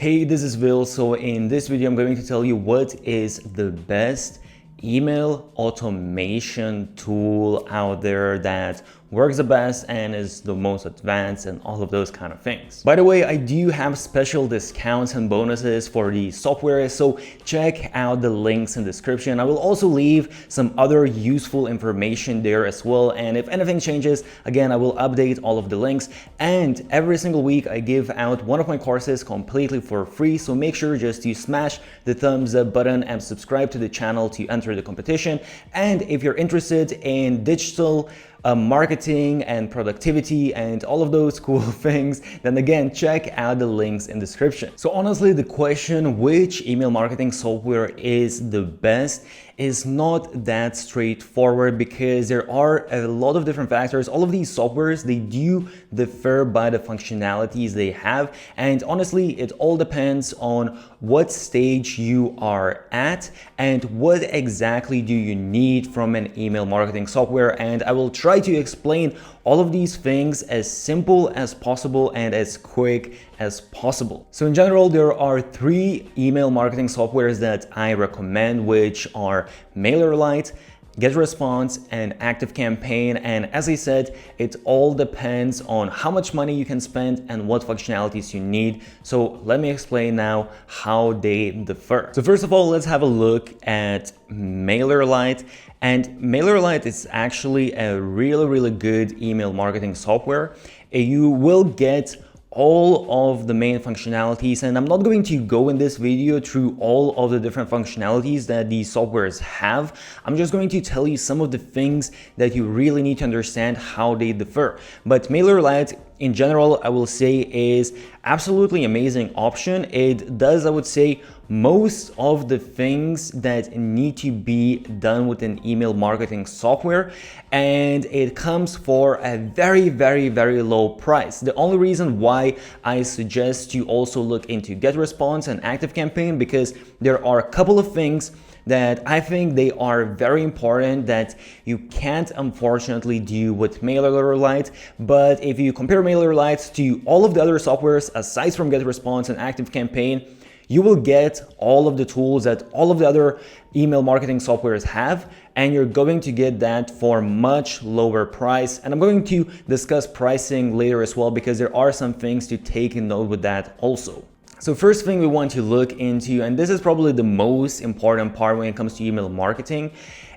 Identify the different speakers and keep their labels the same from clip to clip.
Speaker 1: Hey, this is Will. So in this video, I'm going to tell you what is the best email automation tool out there that works the best and is the most advanced and all of those kind of things. By the way, I do have special discounts and bonuses for the software, so check out the links in the description. I will also leave some other useful information there as well, and if anything changes, again, I will update all of the links. And every single week I give out one of my courses completely for free, so make sure just to smash the thumbs up button and subscribe to the channel to enter the competition. And if you're interested in digital marketing and productivity and all of those cool things, then again, check out the links in the description. So honestly, the question which email marketing software is the best is not that straightforward, because there are a lot of different factors. All of these softwares, they do differ by the functionalities they have, and honestly, it all depends on what stage you are at and what exactly do you need from an email marketing software. And I will try to explain all of these things as simple as possible and as quick as possible. So in general, there are 3 email marketing softwares that I recommend, which are MailerLite, GetResponse, and ActiveCampaign. And as I said, it all depends on how much money you can spend and what functionalities you need. So let me explain now how they differ. So first of all, let's have a look at MailerLite. And MailerLite is actually a really good email marketing software. You will get all of the main functionalities, and I'm not going to go in this video through all of the different functionalities that these softwares have. I'm just going to tell you some of the things that you really need to understand how they differ. But MailerLite in general, I will say, is absolutely amazing option. It does, I would say, most of the things that need to be done with an email marketing software, and it comes for a very low price. The only reason why I suggest you also look into GetResponse and ActiveCampaign, because there are a couple of things that I think they are very important that you can't unfortunately do with MailerLite. But if you compare MailerLite to all of the other softwares aside from GetResponse and ActiveCampaign, you will get all of the tools that all of the other email marketing softwares have, and you're going to get that for much lower price. And I'm going to discuss pricing later as well, because there are some things to take in note with that also. So first thing we want to look into, and this is probably the most important part when it comes to email marketing,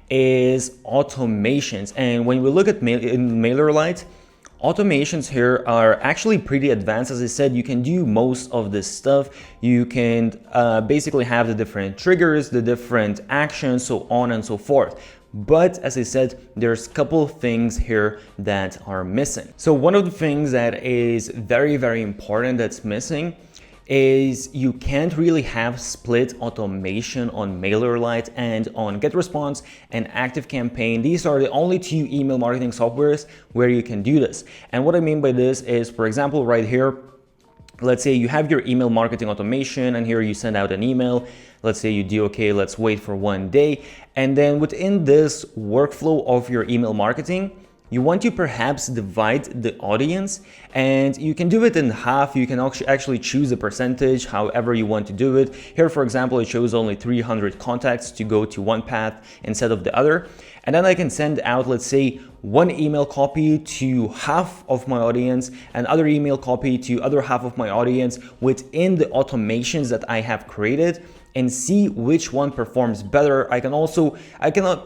Speaker 1: is automations. And when we look at MailerLite, automations here are actually pretty advanced. As I said, you can do most of this stuff. You can basically have the different triggers, the different actions, so on and so forth. But as I said, there's a couple of things here that are missing. So one of the things that is very important that's missing is you can't really have split automation on MailerLite and on GetResponse and ActiveCampaign. These are the only 2 email marketing softwares where you can do this. And what I mean by this is, for example, right here, let's say you have your email marketing automation, and here you send out an email. Let's say you do, okay, let's wait for 1 day. And then within this workflow of your email marketing, you want to perhaps divide the audience, and you can do it in half. You can actually choose a percentage, however you want to do it. Here, for example, it shows only 300 contacts to go to one path instead of the other. And then I can send out, let's say, 1 email copy to half of my audience, and other email copy to other half of my audience within the automations that I have created, and see which one performs better. I can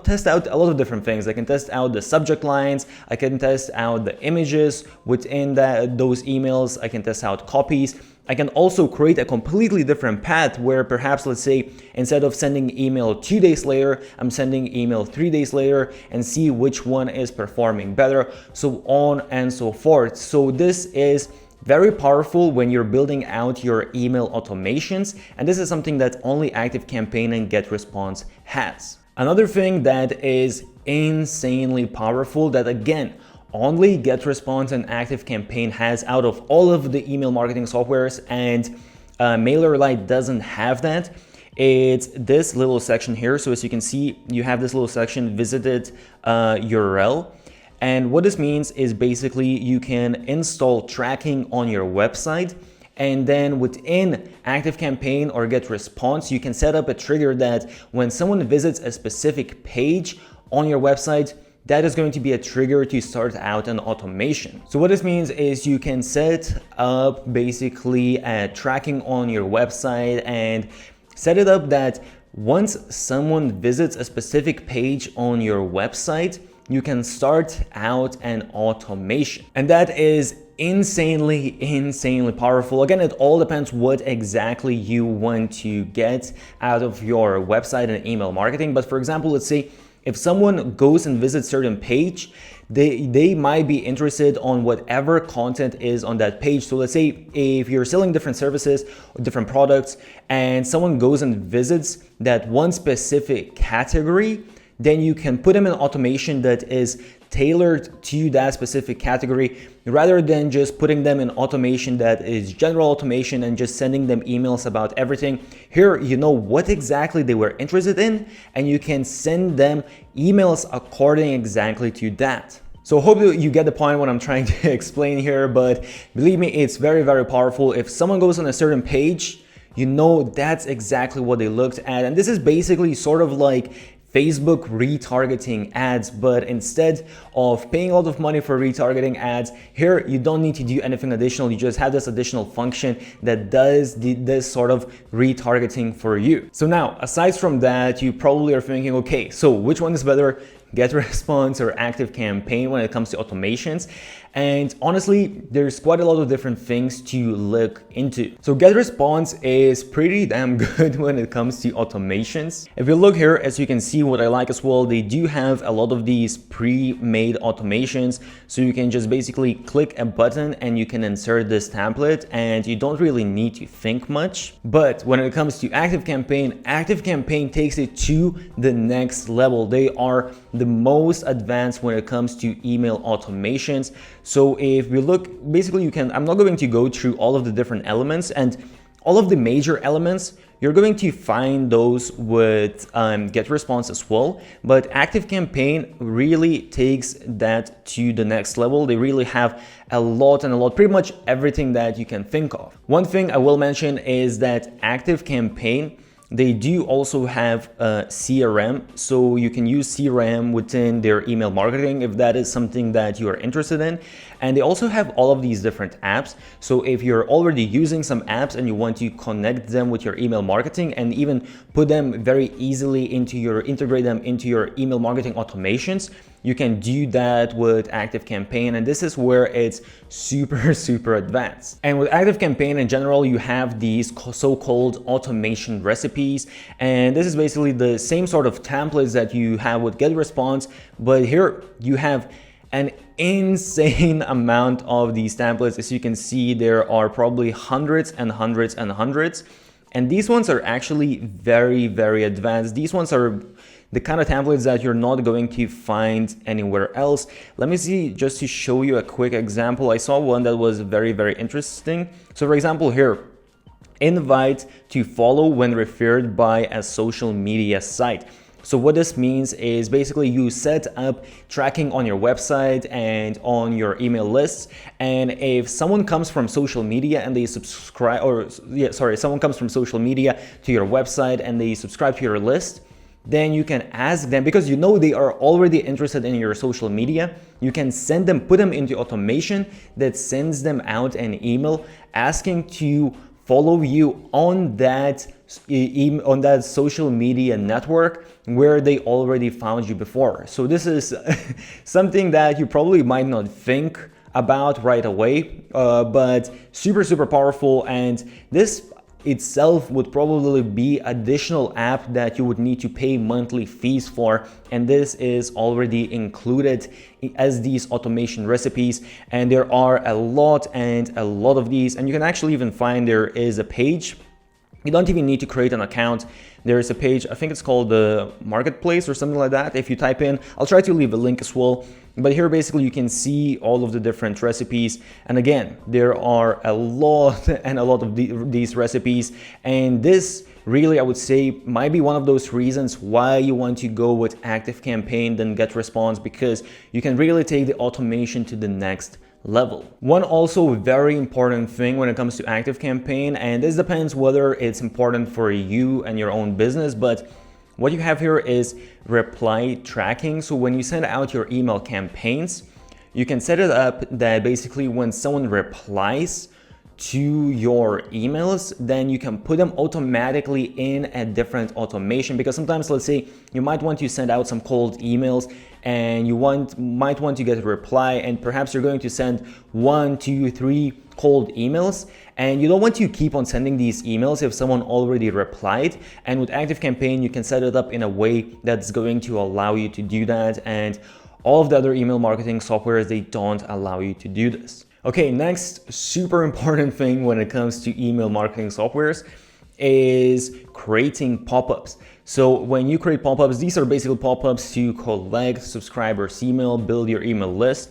Speaker 1: test out a lot of different things. I can test out the subject lines. I can test out the images within those emails. I can test out copies. I can also create a completely different path where perhaps, let's say, instead of sending email 2 days later, I'm sending email 3 days later, and see which one is performing better, so on and so forth. So this is very powerful when you're building out your email automations, and this is something that only ActiveCampaign and GetResponse has. Another thing that is insanely powerful that, again, only GetResponse and ActiveCampaign has out of all of the email marketing softwares, and MailerLite doesn't have that. It's this little section here. So as you can see, you have this little section, visited URL. And what this means is basically you can install tracking on your website, And then within ActiveCampaign or GetResponse, you can set up a trigger that when someone visits a specific page on your website, that is going to be a trigger to start out an automation. So what this means is you can set up basically a tracking on your website and set it up that once someone visits a specific page on your website, you can start out an automation. And that is insanely powerful. Again, it all depends what exactly you want to get out of your website and email marketing. But for example, let's say if someone goes and visits certain page, they might be interested on whatever content is on that page. So let's say if you're selling different services or different products and someone goes and visits that one specific category, then you can put them in automation that is tailored to that specific category, rather than just putting them in automation that is general automation and just sending them emails about everything. Here, you know what exactly they were interested in, and you can send them emails according exactly to that. So I hope you get the point what I'm trying to explain here, but believe me, it's very powerful. If someone goes on a certain page, you know that's exactly what they looked at. And this is basically sort of like Facebook retargeting ads, but instead of paying a lot of money for retargeting ads, here you don't need to do anything additional. You just have this additional function that does this sort of retargeting for you. So now, aside from that, you probably are thinking, okay, so which one is better, GetResponse or ActiveCampaign when it comes to automations? And honestly, there's quite a lot of different things to look into. So GetResponse is pretty damn good when it comes to automations. If you look here, as you can see, what I like as well, they do have a lot of these pre-made automations. So you can just basically click a button and you can insert this template and you don't really need to think much. But when it comes to ActiveCampaign, ActiveCampaign takes it to the next level. They are the most advanced when it comes to email automations. So if we look, basically I'm not going to go through all of the different elements, and all of the major elements, you're going to find those with GetResponse as well. But ActiveCampaign really takes that to the next level. They really have a lot, pretty much everything that you can think of. One thing I will mention is that ActiveCampaign, they do also have a CRM, so you can use CRM within their email marketing if that is something that you are interested in. And they also have all of these different apps. So if you're already using some apps and you want to connect them with your email marketing and even put them very easily integrate them into your email marketing automations, you can do that with ActiveCampaign, and this is where it's super advanced. And with ActiveCampaign in general, you have these so-called automation recipes, and this is basically the same sort of templates that you have with GetResponse, but here you have an insane amount of these templates. As you can see, there are probably hundreds. And these ones are actually very advanced. These ones are the kind of templates that you're not going to find anywhere else. Let me see, just to show you a quick example. I saw one that was very interesting. So for example here, invite to follow when referred by a social media site. So what this means is basically you set up tracking on your website and on your email lists, and if someone comes from social media and they someone comes from social media to your website and they subscribe to your list, then you can ask them, because you know they are already interested in your social media, you can send them, put them into automation that sends them out an email asking to follow you on that social media network where they already found you before. So this is something that you probably might not think about right away, but super powerful. And this itself would probably be additional app that you would need to pay monthly fees for, and this is already included as these automation recipes. And there are a lot of these, and you can actually even find there is a page. You don't even need to create an account. There is a page, I think it's called the Marketplace or something like that. If you type in, I'll try to leave a link as well. But here basically you can see all of the different recipes. And again, there are a lot of these recipes. And this really, I would say, might be one of those reasons why you want to go with ActiveCampaign than GetResponse, because you can really take the automation to the next level. One also very important thing when it comes to ActiveCampaign, and this depends whether it's important for you and your own business, but what you have here is reply tracking. So when you send out your email campaigns, you can set it up that basically when someone replies to your emails, then you can put them automatically in a different automation, because sometimes, let's say you might want to send out some cold emails and you might want to get a reply, and perhaps you're going to send 1, 2, 3 cold emails, and you don't want to keep on sending these emails if someone already replied. And with ActiveCampaign, you can set it up in a way that's going to allow you to do that, and all of the other email marketing softwares, they don't allow you to do this. Okay, next super important thing when it comes to email marketing softwares is creating pop-ups. So when you create pop-ups, these are basically pop-ups to collect subscribers' email, build your email list.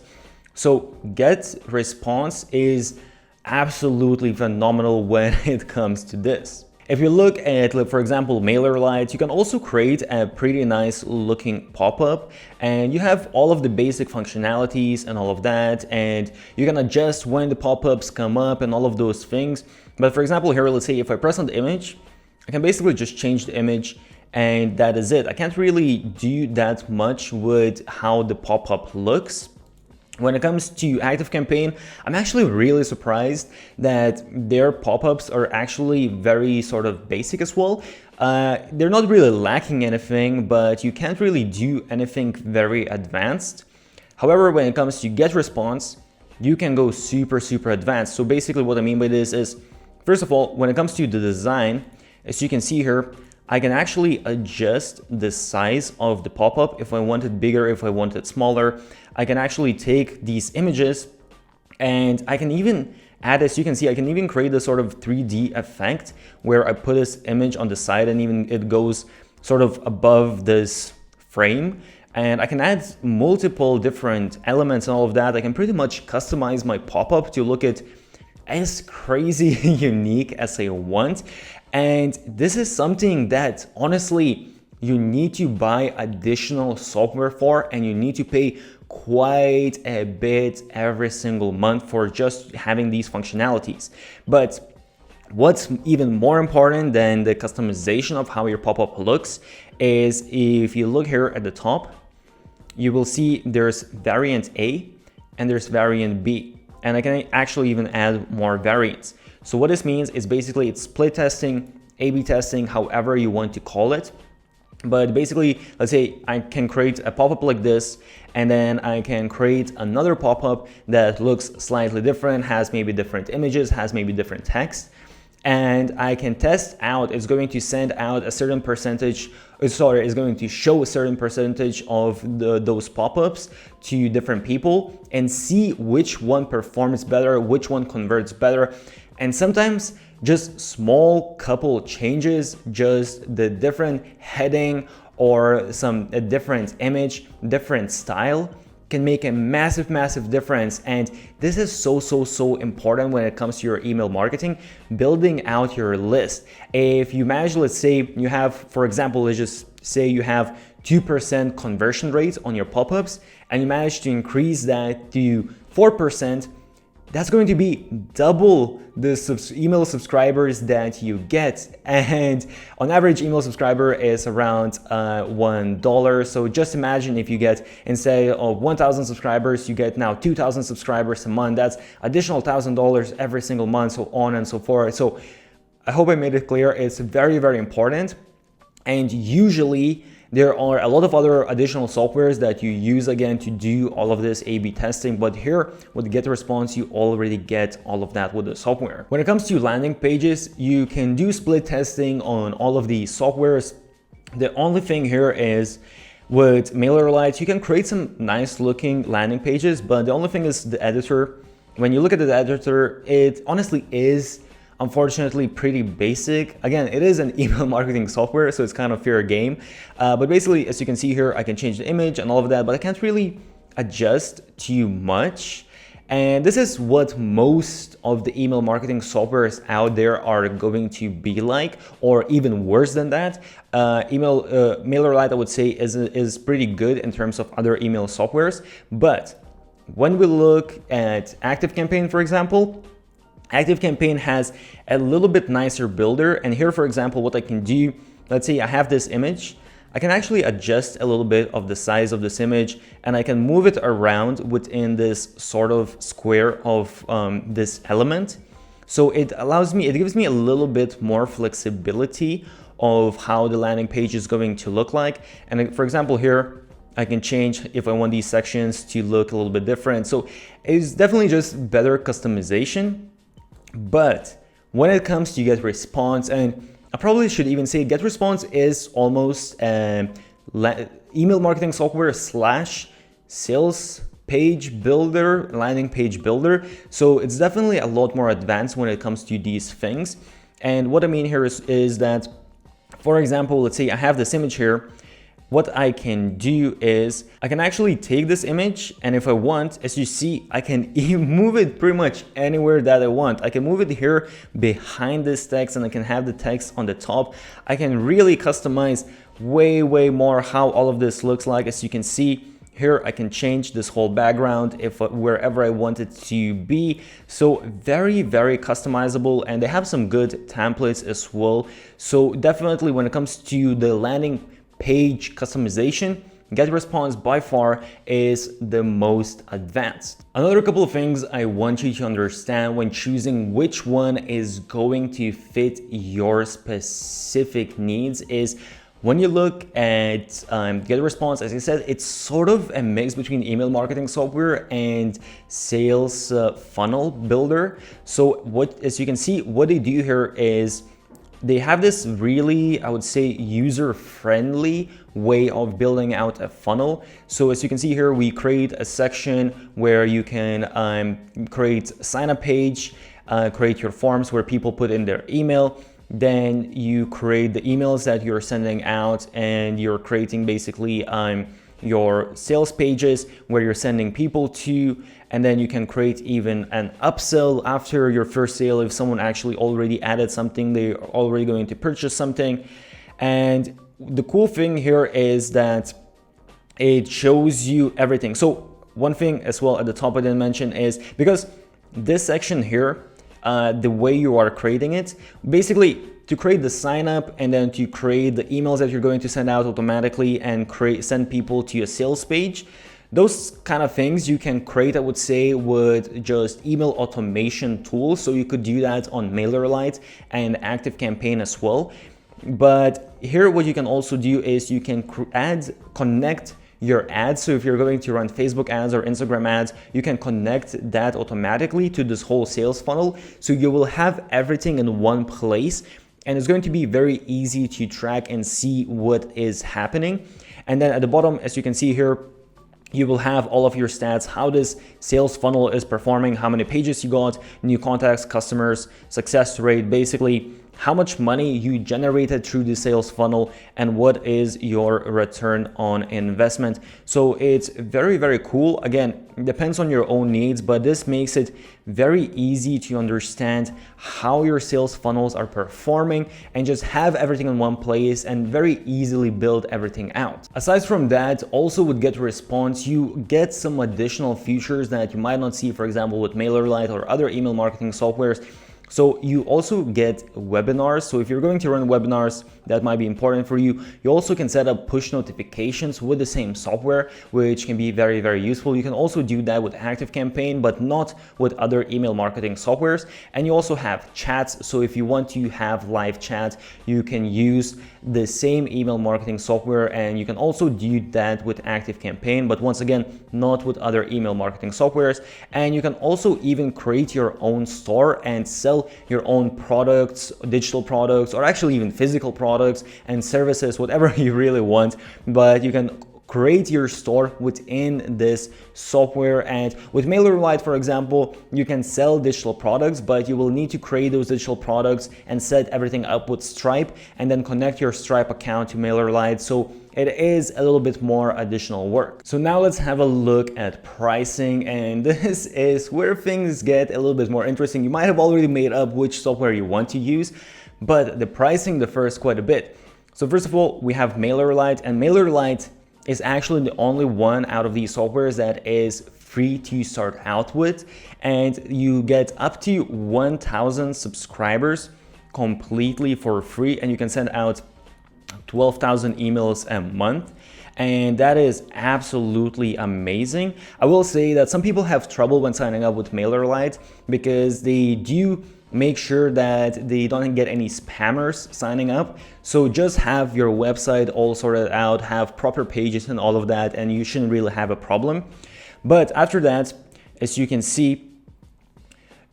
Speaker 1: So get response is absolutely phenomenal when it comes to this. If you look at, for example, MailerLite, you can also create a pretty nice looking pop-up, and you have all of the basic functionalities and all of that, and you can adjust when the pop-ups come up and all of those things. But for example, here, let's say if I press on the image, I can basically just change the image, and that is it. I can't really do that much with how the pop-up looks. When it comes to ActiveCampaign, I'm actually really surprised that their pop-ups are actually very sort of basic as well. They're not really lacking anything, but you can't really do anything very advanced. However, when it comes to get response, you can go super advanced. So basically what I mean by this is, first of all, when it comes to the design, as you can see here, I can actually adjust the size of the pop-up if I want it bigger, if I want it smaller. I can actually take these images and I can even add, as you can see, I can even create a sort of 3D effect where I put this image on the side and even it goes sort of above this frame. And I can add multiple different elements and all of that. I can pretty much customize my pop-up to look at as crazy unique as I want. And this is something that honestly you need to buy additional software for, and you need to pay quite a bit every single month for just having these functionalities. But what's even more important than the customization of how your pop-up looks is, if you look here at the top, you will see there's variant A and there's variant B. And I can actually even add more variants. So what this means is basically it's split testing, A/B testing, however you want to call it. But basically, let's say I can create a pop-up like this, and then I can create another pop-up that looks slightly different, has maybe different images, has maybe different text. And I can test out, it's going to send out a certain percentage, it's going to show a certain percentage of those pop-ups to different people and see which one performs better, which one converts better. And sometimes just small couple changes, just the different heading or a different image, different style can make a massive difference. And this is so important when it comes to your email marketing, building out your list. If you manage, let's say you have, for example, let's just say you have 2% conversion rate on your pop-ups and you manage to increase that to 4%, that's going to be double the email subscribers that you get. And on average, email subscriber is around $1. So just imagine if you get, instead of 1,000 subscribers, you get now 2,000 subscribers a month. That's additional $1,000 every single month, so on and so forth. So I hope I made it clear. It's very important. And usually there are a lot of other additional softwares that you use again to do all of this A/B testing, but here with GetResponse, you already get all of that with the software. When it comes to landing pages, you can do split testing on all of these softwares. The only thing here is with MailerLite, you can create some nice looking landing pages, but the only thing is the editor. When you look at the editor, it honestly is unfortunately pretty basic. Again, it is an email marketing software, so it's kind of fair game. But basically, as you can see here, I can change the image and all of that, but I can't really adjust too much. And this is what most of the email marketing softwares out there are going to be like, or even worse than that. MailerLite, I would say, is pretty good in terms of other email softwares, but when we look at ActiveCampaign, for example, ActiveCampaign has a little bit nicer builder. And here, for example, what I can do, let's say I have this image, I can actually adjust a little bit of the size of this image, and I can move it around within this sort of square of this element. So it gives me a little bit more flexibility of how the landing page is going to look like. And for example, here, I can change if I want these sections to look a little bit different. So it's definitely just better customization. But when it comes to get response, and I probably should even say get response is almost email marketing software / sales page builder, landing page builder. So it's definitely a lot more advanced when it comes to these things. And what I mean here is that, for example, let's say I have this image here. What I can do is I can actually take this image, and if I want, as you see, I can move it pretty much anywhere that I want. I can move it here behind this text, and I can have the text on the top. I can really customize way more how all of this looks like. As you can see here, I can change this whole background wherever I want it to be. So very customizable, and they have some good templates as well. So definitely when it comes to the landing page customization, GetResponse by far is the most advanced. Another couple of things I want you to understand when choosing which one is going to fit your specific needs is when you look at GetResponse, as I said, it's sort of a mix between email marketing software and sales funnel builder. So as you can see, what they do here is they have this really, I would say, user-friendly way of building out a funnel. So as you can see here, we create a section where you can create a sign-up page, create your forms where people put in their email. Then you create the emails that you're sending out, and you're creating basically your sales pages where you're sending people to, and then you can create even an upsell after your first sale. If someone actually already added something, they're already going to purchase something. And the cool thing here is that it shows you everything. So one thing as well at the top I didn't mention is, because this section here, the way you are creating it, basically to create the sign up and then to create the emails that you're going to send out automatically and send people to a sales page, those kind of things you can create, I would say, with just email automation tools. So you could do that on MailerLite and ActiveCampaign as well. But here what you can also do is you can connect your ads. So if you're going to run Facebook ads or Instagram ads, you can connect that automatically to this whole sales funnel. So you will have everything in one place, and it's going to be very easy to track and see what is happening. And then at the bottom, as you can see here, you will have all of your stats, how this sales funnel is performing, how many pages you got, new contacts, customers, success rate, basically how much money you generated through the sales funnel, and what is your return on investment. So it's very cool. Again, it depends on your own needs, but this makes it very easy to understand how your sales funnels are performing and just have everything in one place and very easily build everything out. Aside from that, also with GetResponse, you get some additional features that you might not see, for example, with MailerLite or other email marketing softwares. So you also get webinars. So if you're going to run webinars, that might be important for you. You also can set up push notifications with the same software, which can be very useful. You can also do that with ActiveCampaign, but not with other email marketing softwares. And you also have chats. So if you want to have live chat, you can use the same email marketing software, and you can also do that with ActiveCampaign, but once again, not with other email marketing softwares. And you can also even create your own store and sell your own products, digital products, or actually even physical products and services, whatever you really want. But you can create your store within this software. And with MailerLite, for example, you can sell digital products, but you will need to create those digital products and set everything up with Stripe, and then connect your Stripe account to MailerLite. So it is a little bit more additional work. So now let's have a look at pricing, and this is where things get a little bit more interesting. You might have already made up which software you want to use, but the pricing differs quite a bit. So first of all, we have MailerLite, and MailerLite is actually the only one out of these softwares that is free to start out with, and you get up to 1,000 subscribers completely for free, and you can send out 12,000 emails a month. And that is absolutely amazing. I will say that some people have trouble when signing up with MailerLite because they do make sure that they don't get any spammers signing up. So just have your website all sorted out, have proper pages and all of that, and you shouldn't really have a problem. But after that, as you can see,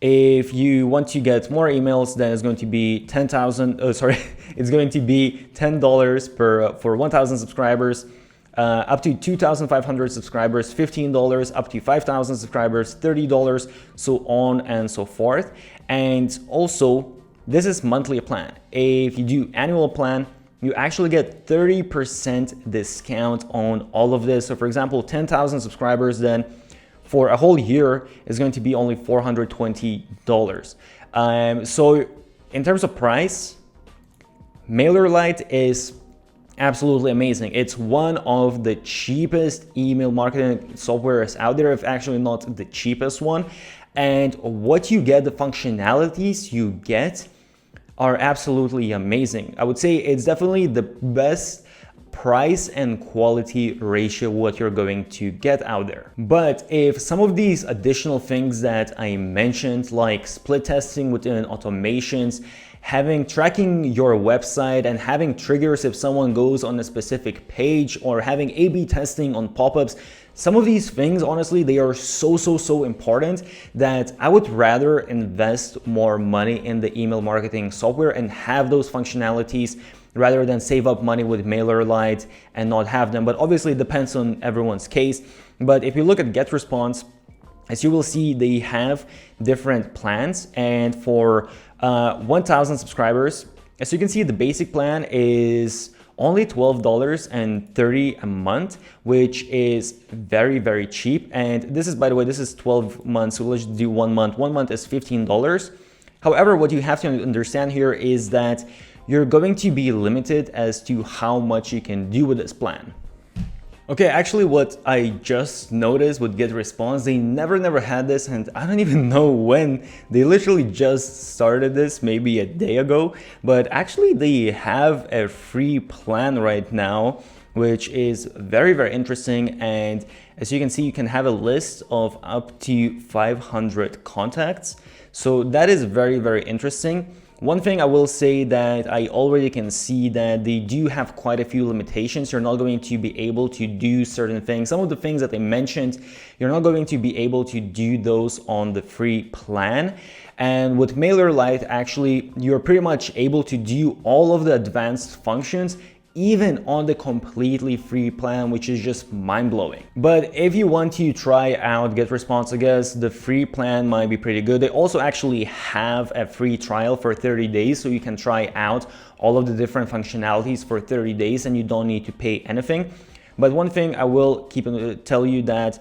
Speaker 1: if you want to get more emails, then it's going to be it's going to be $10 for 1,000 subscribers. Up to 2,500 subscribers, $15, up to 5,000 subscribers, $30, so on and so forth. And also, this is monthly plan. If you do annual plan, you actually get 30% discount on all of this. So for example, 10,000 subscribers, then for a whole year is going to be only $420. So in terms of price, MailerLite is absolutely amazing. It's one of the cheapest email marketing softwares out there, if actually not the cheapest one. And what you get, the functionalities you get are absolutely amazing. I would say it's definitely the best price and quality ratio what you're going to get out there. But if some of these additional things that I mentioned, like split testing within automations, tracking your website and having triggers if someone goes on a specific page, or having A/B testing on pop-ups, some of these things, honestly, they are so important that I would rather invest more money in the email marketing software and have those functionalities rather than save up money with MailerLite and not have them. But obviously it depends on everyone's case. But if you look at GetResponse, as you will see, they have different plans, and for 1,000 subscribers, as you can see, the basic plan is only $12.30 a month, which is very cheap. And this is, by the way, this is 12 months, so let's do 1 month. 1 month is $15. However, what you have to understand here is that you're going to be limited as to how much you can do with this plan. Okay, actually what I just noticed with GetResponse, they never had this, and I don't even know when. They literally just started this maybe a day ago, but actually they have a free plan right now, which is very interesting. And as you can see, you can have a list of up to 500 contacts. So that is very interesting. One thing I will say that I already can see that they do have quite a few limitations. You're not going to be able to do certain things. Some of the things that they mentioned, you're not going to be able to do those on the free plan. And with MailerLite, actually, you're pretty much able to do all of the advanced functions even on the completely free plan, which is just mind-blowing. But if you want to try out GetResponse, I guess the free plan might be pretty good. They also actually have a free trial for 30 days, so you can try out all of the different functionalities for 30 days and you don't need to pay anything. But one thing I will tell you that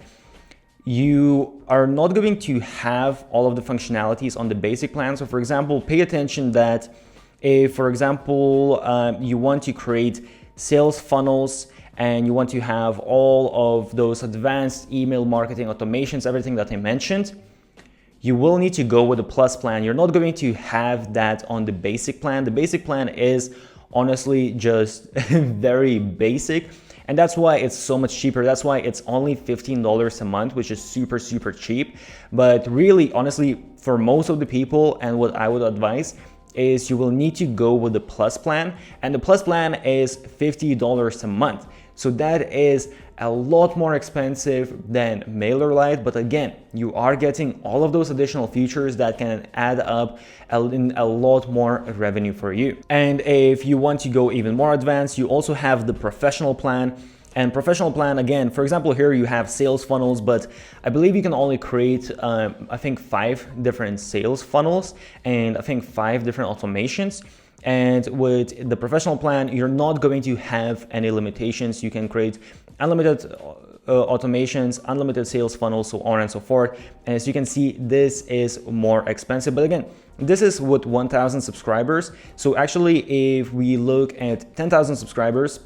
Speaker 1: you are not going to have all of the functionalities on the basic plan. So for example, pay attention that if, for example, you want to create sales funnels and you want to have all of those advanced email marketing automations, everything that I mentioned, you will need to go with the plus plan. You're not going to have that on the basic plan. The basic plan is honestly just very basic. And that's why it's so much cheaper. That's why it's only $15 a month, which is super cheap. But really, honestly, for most of the people, and what I would advise is you will need to go with the plus plan, and the plus plan is $50 a month. So that is a lot more expensive than MailerLite, but again, you are getting all of those additional features that can add up in a lot more revenue for you. And if you want to go even more advanced, you also have the professional plan. And professional plan, again, for example, here you have sales funnels, but I believe you can only create, I think 5 different sales funnels and I think 5 different automations. And with the professional plan, you're not going to have any limitations. You can create unlimited automations, unlimited sales funnels, so on and so forth. And as you can see, this is more expensive. But again, this is with 1,000 subscribers. So actually, if we look at 10,000 subscribers,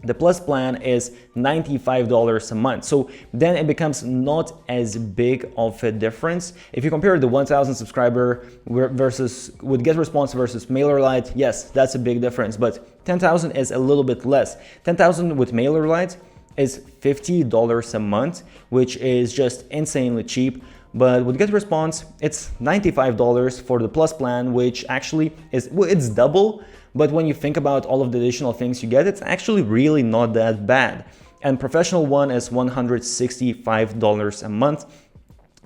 Speaker 1: The Plus plan is $95 a month. So then it becomes not as big of a difference. If you compare the 1,000 subscriber versus with GetResponse versus MailerLite, yes, that's a big difference, but 10,000 is a little bit less. 10,000 with MailerLite is $50 a month, which is just insanely cheap. But with GetResponse, it's $95 for the Plus plan, which actually is, well, it's double. But when you think about all of the additional things you get, it's actually really not that bad. And professional one is $165 a month.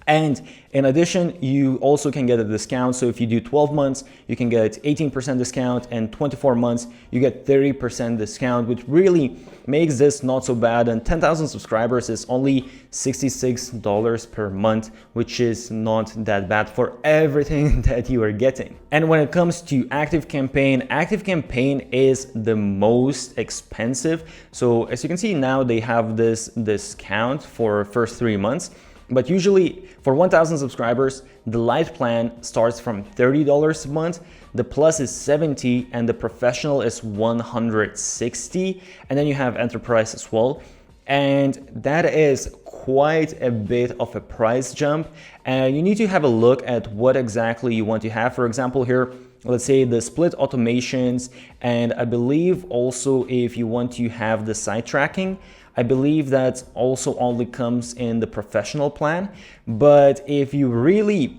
Speaker 1: And in addition, you also can get a discount. So if you do 12 months, you can get 18% discount, and 24 months, you get 30% discount, which really makes this not so bad. And 10,000 subscribers is only $66 per month, which is not that bad for everything that you are getting. And when it comes to ActiveCampaign, ActiveCampaign is the most expensive. So as you can see now, they have this discount for first 3 months. But usually for 1,000 subscribers, the Lite plan starts from $30 a month, the Plus is $70, and the Professional is $160, and then you have Enterprise as well. And that is quite a bit of a price jump. And you need to have a look at what exactly you want to have. For example, here, let's say the split automations, and I believe also if you want to have the site tracking, I believe that also only comes in the Professional plan. But if you really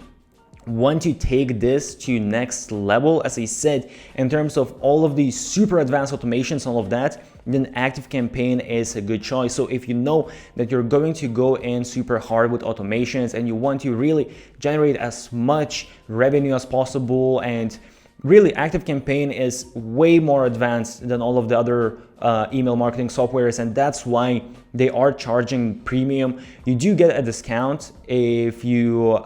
Speaker 1: want to take this to next level, as I said, in terms of all of these super advanced automations, all of that, then ActiveCampaign is a good choice. So if you know that you're going to go in super hard with automations and you want to really generate as much revenue as possible, and really ActiveCampaign is way more advanced than all of the other email marketing softwares, and that's why they are charging premium. You do get a discount if you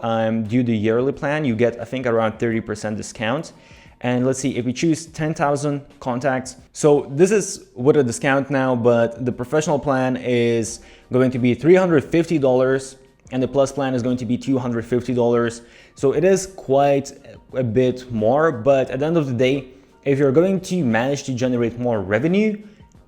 Speaker 1: do the yearly plan. You get, I think, around 30% discount. And let's see, if we choose 10,000 contacts, so this is with a discount now, but the Professional plan is going to be $350 and the Plus plan is going to be $250. So it is quite a bit more, but at the end of the day, if you're going to manage to generate more revenue,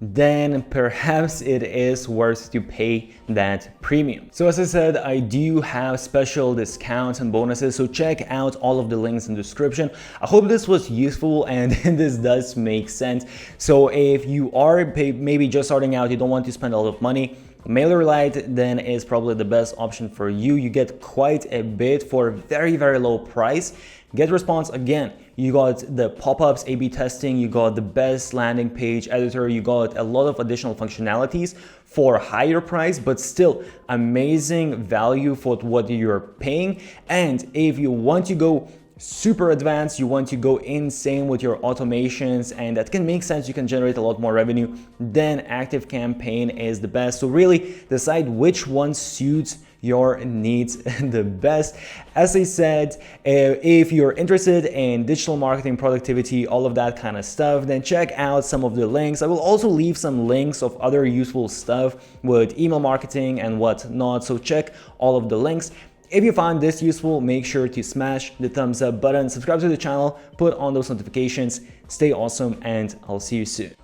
Speaker 1: then perhaps it is worth to pay that premium. So as I said, I do have special discounts and bonuses, so check out all of the links in the description. I hope this was useful and this does make sense. So if you are maybe just starting out, you don't want to spend a lot of money, MailerLite then is probably the best option for you. You get quite a bit for a very, very low price. GetResponse, again, you got the pop-ups, A/B testing, you got the best landing page editor, you got a lot of additional functionalities for a higher price, but still amazing value for what you're paying. And if you want to go super advanced, you want to go insane with your automations, and that can make sense, you can generate a lot more revenue, then ActiveCampaign is the best. So really decide which one suits your needs the best. As I said, if you're interested in digital marketing, productivity, all of that kind of stuff, then check out some of the links. I will also leave some links of other useful stuff with email marketing and whatnot, so check all of the links. If you found this useful, make sure to smash the thumbs up button, subscribe to the channel, put on those notifications. Stay awesome, and I'll see you soon.